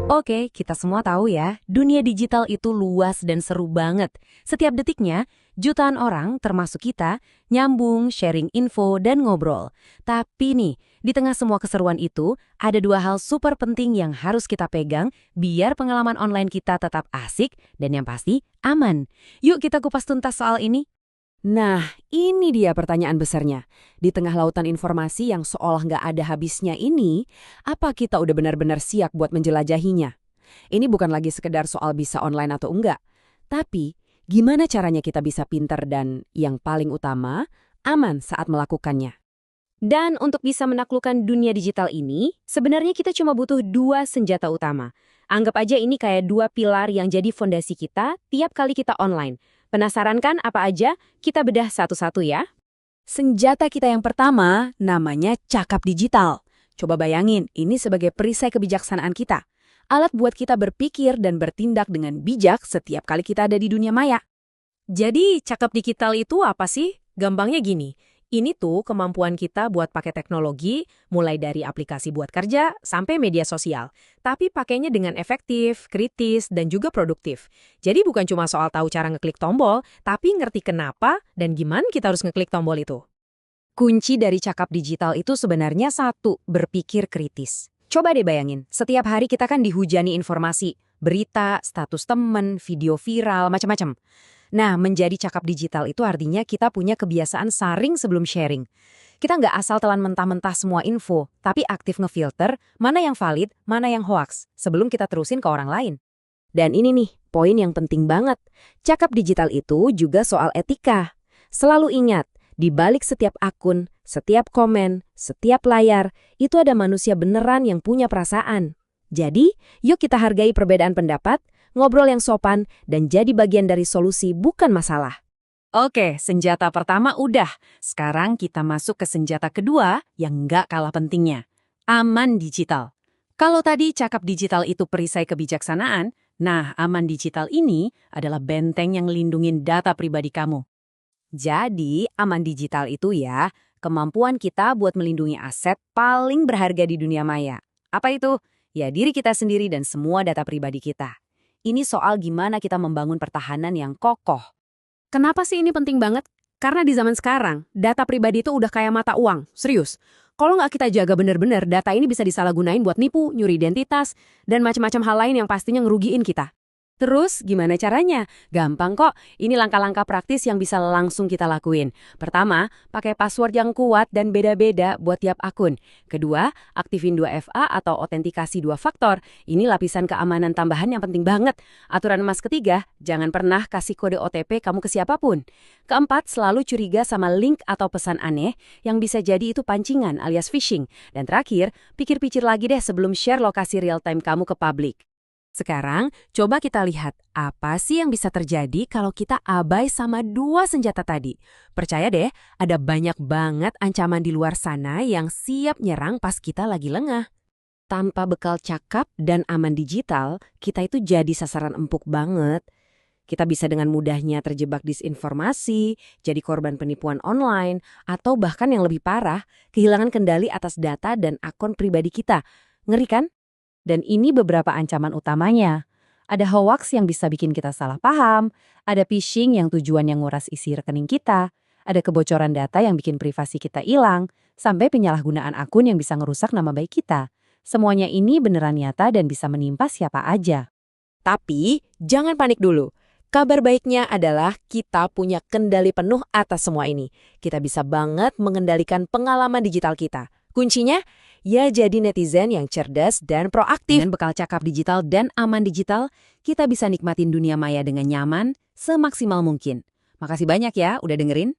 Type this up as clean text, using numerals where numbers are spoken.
Oke, kita semua tahu ya, dunia digital itu luas dan seru banget. Setiap detiknya, jutaan orang, termasuk kita, nyambung, sharing info, dan ngobrol. Tapi nih, di tengah semua keseruan itu, ada dua hal super penting yang harus kita pegang biar pengalaman online kita tetap asik dan yang pasti aman. Yuk kita kupas tuntas soal ini. Nah, ini dia pertanyaan besarnya. Di tengah lautan informasi yang seolah nggak ada habisnya ini, apa kita udah benar-benar siap buat menjelajahinya? Ini bukan lagi sekedar soal bisa online atau enggak, tapi gimana caranya kita bisa pinter dan, yang paling utama, aman saat melakukannya. Dan untuk bisa menaklukkan dunia digital ini, sebenarnya kita cuma butuh dua senjata utama. Anggap aja ini kayak dua pilar yang jadi fondasi kita tiap kali kita online. Penasaran kan apa aja? Kita bedah satu-satu ya. Senjata kita yang pertama namanya cakap digital. Coba bayangin, ini sebagai perisai kebijaksanaan kita. Alat buat kita berpikir dan bertindak dengan bijak setiap kali kita ada di dunia maya. Jadi, cakap digital itu apa sih? Gampangnya gini. Ini tuh kemampuan kita buat pakai teknologi, mulai dari aplikasi buat kerja sampai media sosial. Tapi pakainya dengan efektif, kritis, dan juga produktif. Jadi bukan cuma soal tahu cara ngeklik tombol, tapi ngerti kenapa dan gimana kita harus ngeklik tombol itu. Kunci dari cakap digital itu sebenarnya satu, berpikir kritis. Coba deh bayangin, setiap hari kita kan dihujani informasi, berita, status temen, video viral, macam-macam. Nah, menjadi cakap digital itu artinya kita punya kebiasaan saring sebelum sharing. Kita nggak asal telan mentah-mentah semua info, tapi aktif ngefilter mana yang valid, mana yang hoaks, sebelum kita terusin ke orang lain. Dan ini nih, poin yang penting banget. Cakap digital itu juga soal etika. Selalu ingat, di balik setiap akun, setiap komen, setiap layar, itu ada manusia beneran yang punya perasaan. Jadi, yuk kita hargai perbedaan pendapat, ngobrol yang sopan, dan jadi bagian dari solusi bukan masalah. Oke, senjata pertama udah. Sekarang kita masuk ke senjata kedua yang nggak kalah pentingnya. Aman digital. Kalau tadi cakap digital itu perisai kebijaksanaan, nah aman digital ini adalah benteng yang lindungin data pribadi kamu. Jadi, aman digital itu ya, kemampuan kita buat melindungi aset paling berharga di dunia maya. Apa itu? Ya, diri kita sendiri dan semua data pribadi kita. Ini soal gimana kita membangun pertahanan yang kokoh. Kenapa sih ini penting banget? Karena di zaman sekarang, data pribadi itu udah kayak mata uang, serius. Kalau nggak kita jaga bener-bener, data ini bisa disalahgunain buat nipu, nyuri identitas, dan macam-macam hal lain yang pastinya ngerugiin kita. Terus, gimana caranya? Gampang kok, ini langkah-langkah praktis yang bisa langsung kita lakuin. Pertama, pakai password yang kuat dan beda-beda buat tiap akun. Kedua, aktifin 2FA atau autentikasi 2 faktor. Ini lapisan keamanan tambahan yang penting banget. Aturan emas ketiga, jangan pernah kasih kode OTP kamu ke siapapun. Keempat, selalu curiga sama link atau pesan aneh yang bisa jadi itu pancingan alias phishing. Dan terakhir, pikir-pikir lagi deh sebelum share lokasi real time kamu ke publik. Sekarang, coba kita lihat apa sih yang bisa terjadi kalau kita abai sama dua senjata tadi. Percaya deh, ada banyak banget ancaman di luar sana yang siap nyerang pas kita lagi lengah. Tanpa bekal cakap dan aman digital, kita itu jadi sasaran empuk banget. Kita bisa dengan mudahnya terjebak disinformasi, jadi korban penipuan online, atau bahkan yang lebih parah, kehilangan kendali atas data dan akun pribadi kita. Ngeri kan? Dan ini beberapa ancaman utamanya. Ada hoax yang bisa bikin kita salah paham, ada phishing yang tujuannya nguras isi rekening kita, ada kebocoran data yang bikin privasi kita hilang, sampai penyalahgunaan akun yang bisa ngerusak nama baik kita. Semuanya ini beneran nyata dan bisa menimpa siapa aja. Tapi, jangan panik dulu. Kabar baiknya adalah kita punya kendali penuh atas semua ini. Kita bisa banget mengendalikan pengalaman digital kita. Kuncinya, ya jadi netizen yang cerdas dan proaktif. Dengan bekal cakap digital dan aman digital, kita bisa nikmatin dunia maya dengan nyaman semaksimal mungkin. Makasih banyak ya udah dengerin.